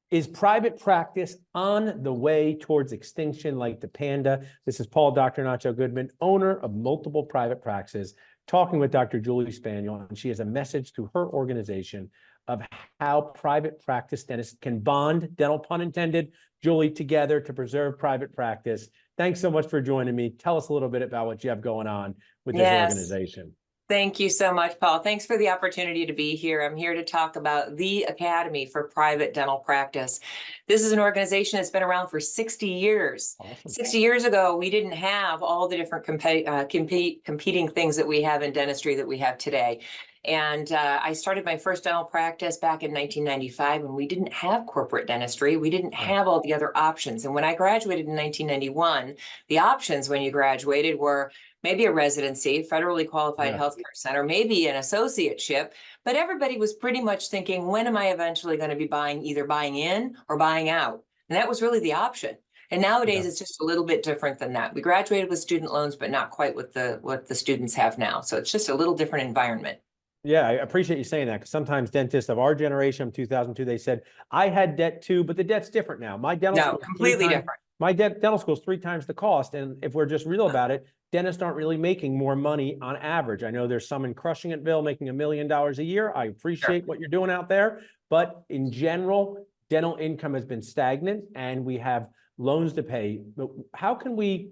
Is private practice on the way towards extinction like the panda? This is Paul, Dr. Nacho Goodman, owner of multiple private practices, talking with Dr. Julie Spaniel, and she has a message to her organization of how private practice dentists can bond, dental pun intended, Julie, together to preserve private practice. Thanks so much for joining me. Tell us a little bit about what you have going on with this organization. Thank you so much, Paul. Thanks for the opportunity to be here. I'm here to talk about the Academy for Private Dental Practice. This is an organization that's been around for 60 years. Awesome. 60 years ago, we didn't have all the different competing things that we have in dentistry that we have today. And I started my first dental practice back in 1995 when we didn't have corporate dentistry. We didn't have all the other options. And when I graduated in 1991, the options when you graduated were maybe a residency, federally qualified healthcare center, maybe an associateship, but everybody was pretty much thinking, when am I eventually going to be either buying in or buying out? And that was really the option. And nowadays it's just a little bit different than that. We graduated with student loans, but not quite with what the students have now. So it's just a little different environment. Yeah, I appreciate you saying that, because sometimes dentists of our generation, 2002, they said, I had debt too, but the debt's different now. My dental school completely different. My dental school is 3 times the cost. And if we're just real about it, dentists aren't really making more money on average. I know there's some in Crushingville making $1 million a year. I appreciate what you're doing out there. But in general, dental income has been stagnant and we have loans to pay. But how can we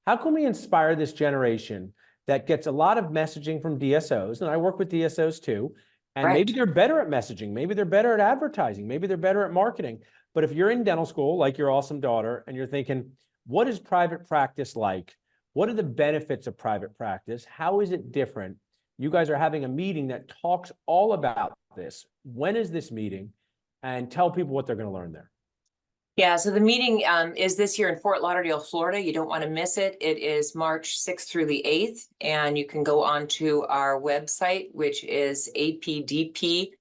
inspire this generation that gets a lot of messaging from DSOs? And I work with DSOs too. And maybe they're better at messaging. Maybe they're better at advertising. Maybe they're better at marketing. But if you're in dental school, like your awesome daughter, and you're thinking, what is private practice like? What are the benefits of private practice? How is it different? You guys are having a meeting that talks all about this. When is this meeting? And tell people what they're going to learn there. Yeah, so the meeting is this year in Fort Lauderdale, Florida. You don't want to miss it. It is March 6th through the 8th, and you can go on to our website, which is apdp.net.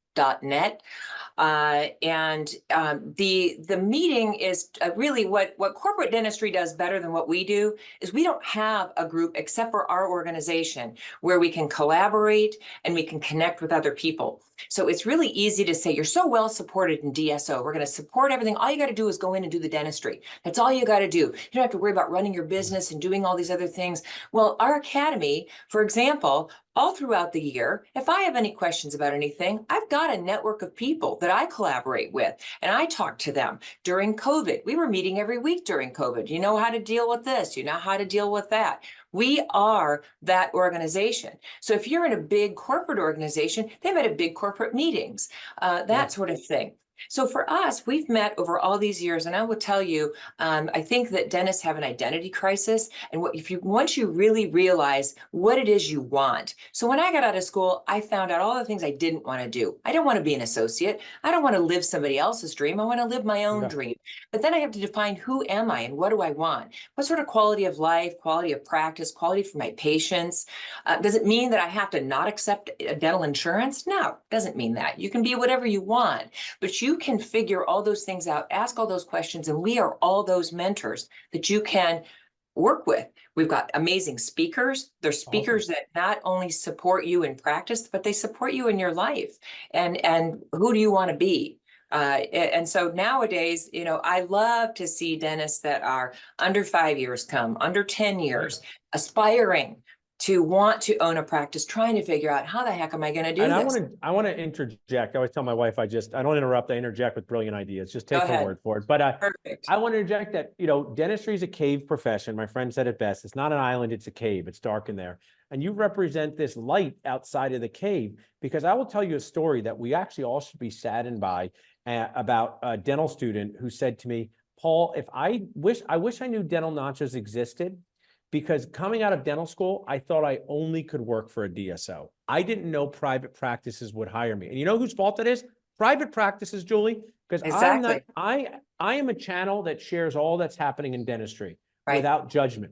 The meeting is really what corporate dentistry does better than what we do is we don't have a group except for our organization where we can collaborate and we can connect with other people. So it's really easy to say, you're so well supported in DSO. We're going to support everything. All you got to do is go in and do the dentistry. That's all you got to do. You don't have to worry about running your business and doing all these other things. Well, our academy, for example, all throughout the year, if I have any questions about anything, I've got a network of people that I collaborate with and I talk to them. During COVID, we were meeting every week during COVID. You know how to deal with this. You know how to deal with that. We are that organization. So if you're in a big corporate organization, they've had big corporate meetings, that sort of thing. So for us, we've met over all these years, and I will tell you, I think that dentists have an identity crisis. And once you really realize what it is you want. So when I got out of school, I found out all the things I didn't want to do. I don't want to be an associate. I don't want to live somebody else's dream. I want to live my own dream. But then I have to define, who am I and what do I want? What sort of quality of life, quality of practice, quality for my patients? Does it mean that I have to not accept dental insurance? No, it doesn't mean that. You can be whatever you want, but you can figure all those things out, ask all those questions, and we are all those mentors that you can work with. We've got amazing speakers. They're speakers that not only support you in practice, but they support you in your life. And who do you want to be? And so nowadays, you know, I love to see dentists that are under 5 years come, under 10 years, aspiring to want to own a practice, trying to figure out, how the heck am I going to do this? I want to interject. I always tell my wife, I don't interrupt, I interject with brilliant ideas. Just take her word for it. But I want to interject that, you know, dentistry is a cave profession. My friend said it best. It's not an island, it's a cave. It's dark in there. And you represent this light outside of the cave, because I will tell you a story that we actually all should be saddened by, about a dental student who said to me, Paul, I wish I knew Dental Nachos existed, because coming out of dental school, I thought I only could work for a DSO. I didn't know private practices would hire me. And you know whose fault it is? Private practices, Julie, because I am a channel that shares all that's happening in dentistry without judgment.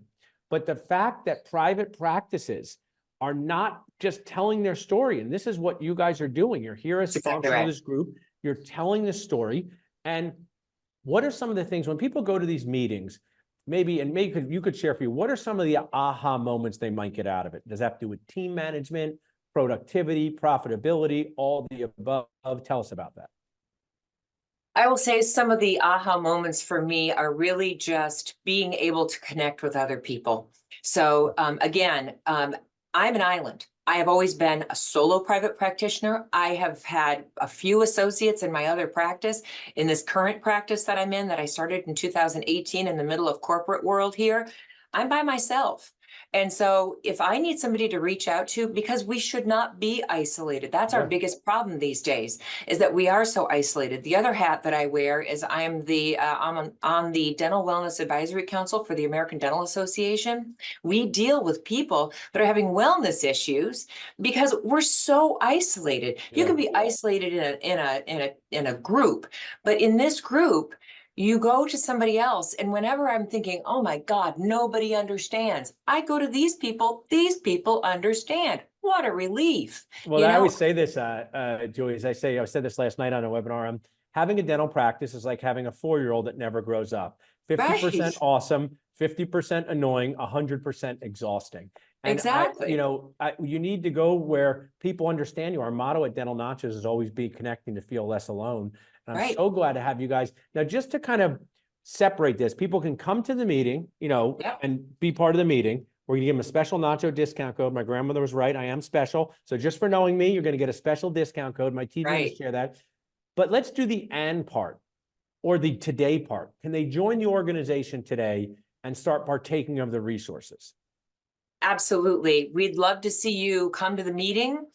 But the fact that private practices are not just telling their story, and this is what you guys are doing. You're here as a sponsor of this group. You're telling the story. And what are some of the things when people go to these meetings? Maybe you could share for you, what are some of the aha moments they might get out of it? Does that have to do with team management, productivity, profitability, all the above? Tell us about that. I will say some of the aha moments for me are really just being able to connect with other people. So again, I'm an island. I have always been a solo private practitioner. I have had a few associates in my other practice. In this current practice that I'm in, that I started in 2018 in the middle of corporate world here, I'm by myself. And so if I need somebody to reach out to, because we should not be isolated, that's our biggest problem these days, is that we are so isolated. The other hat that I wear is I'm on the Dental Wellness Advisory Council for the American Dental Association. We deal with people that are having wellness issues because we're so isolated. You can be isolated in a group, but in this group, you go to somebody else, and whenever I'm thinking, oh my God, nobody understands, I go to these people understand. What a relief. Well, I always say this, Julie, as I said this last night on a webinar, having a dental practice is like having a 4-year-old that never grows up. 50% awesome, 50% annoying, 100% exhausting. And exactly. You need to go where people understand you. Our motto at Dental Nachos is always be connecting to feel less alone. And I'm so glad to have you guys. Now, just to kind of separate this, people can come to the meeting, and be part of the meeting. We're going to give them a special nacho discount code. My grandmother was right. I am special. So just for knowing me, you're going to get a special discount code. My team will share that. But let's do the and part, or the today part. Can they join the organization today and start partaking of the resources? Absolutely. We'd love to see you come to the meeting.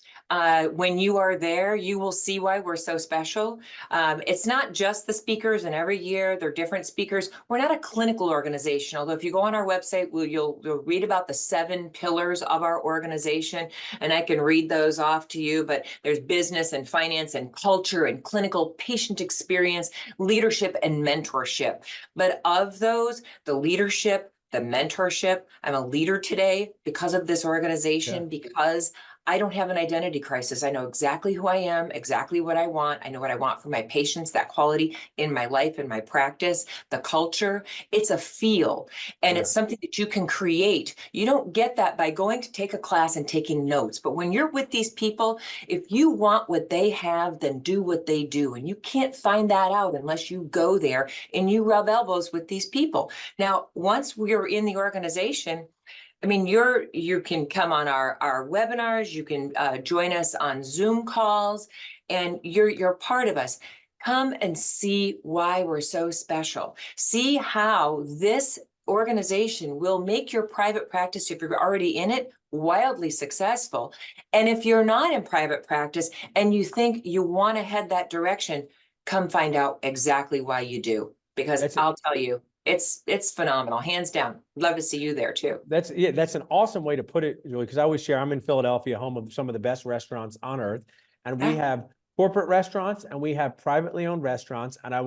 When you are there, you will see why we're so special. It's not just the speakers, and every year they're different speakers. We're not a clinical organization, although if you go on our website, you'll read about the 7 pillars of our organization, and I can read those off to you, but there's business and finance and culture and clinical patient experience, leadership and mentorship. But of those, the leadership, the mentorship, I'm a leader today because of this organization, because I don't have an identity crisis. I know exactly who I am, exactly what I want. I know what I want for my patients, that quality in my life, in my practice, the culture. It's a feel, and it's something that you can create. You don't get that by going to take a class and taking notes. But when you're with these people, if you want what they have, then do what they do. And you can't find that out unless you go there and you rub elbows with these people. Now, once we're in the organization, I mean, you can come on our webinars, you can join us on Zoom calls, and you're part of us. Come and see why we're so special. See how this organization will make your private practice, if you're already in it, wildly successful. And if you're not in private practice and you think you want to head that direction, come find out exactly why you do. Because I'll tell you, it's phenomenal, hands down. Love to see you there too. That's an awesome way to put it, Julie, because I always share, I'm in Philadelphia, home of some of the best restaurants on earth. And we have corporate restaurants and we have privately owned restaurants. And I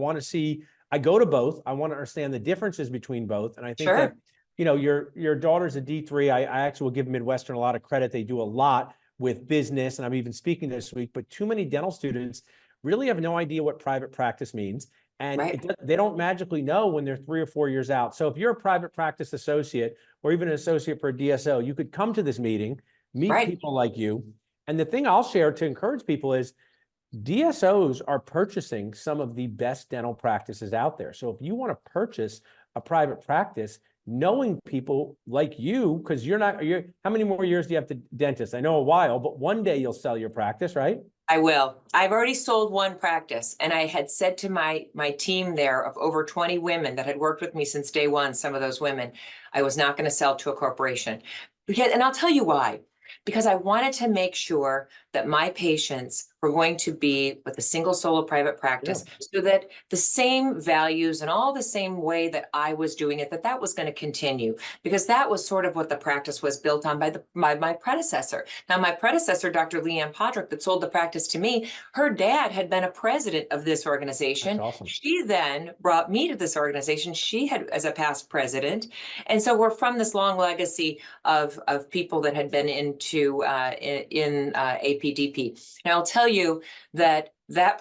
go to both. I want to understand the differences between both. And I think that, your daughter's a D3. I actually will give Midwestern a lot of credit. They do a lot with business. And I'm even speaking this week, but too many dental students really have no idea what private practice means. And they don't magically know when they're 3 or 4 years out. So if you're a private practice associate or even an associate for a DSO, you could come to this meeting, meet people like you. And the thing I'll share to encourage people is DSOs are purchasing some of the best dental practices out there. So if you want to purchase a private practice, knowing people like you, because how many more years do you have to dentist? I know a while, but one day you'll sell your practice, right? I will. I've already sold one practice, and I had said to my team there of over 20 women that had worked with me since day one, some of those women, I was not going to sell to a corporation. And I'll tell you why. Because I wanted to make sure that my patients were going to be with a single solo private practice, so that the same values and all the same way that I was doing it, that was going to continue, because that was sort of what the practice was built on by my predecessor. Now, my predecessor, Dr. Leanne Podrick, that sold the practice to me, her dad had been a president of this organization. That's awesome. She then brought me to this organization. She had as a past president. And so we're from this long legacy of people that had been into in APDP. And I'll tell you that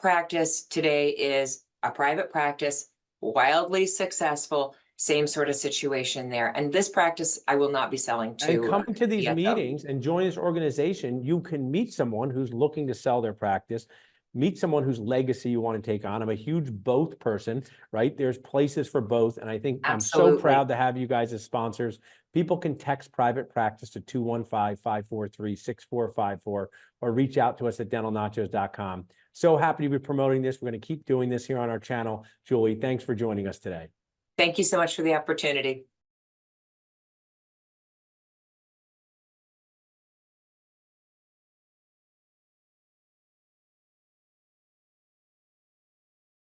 practice today is a private practice, wildly successful, same sort of situation there. And this practice, I will not be selling to. And come to these meetings and join this organization. You can meet someone who's looking to sell their practice. meet someone whose legacy you want to take on. I'm a huge both person, right? There's places for both. And I think Absolutely. I'm so proud to have you guys as sponsors. People can text private practice to 215-543-6454 or reach out to us at dentalnachos.com. So happy to be promoting this. We're going to keep doing this here on our channel. Julie, thanks for joining us today. Thank you so much for the opportunity.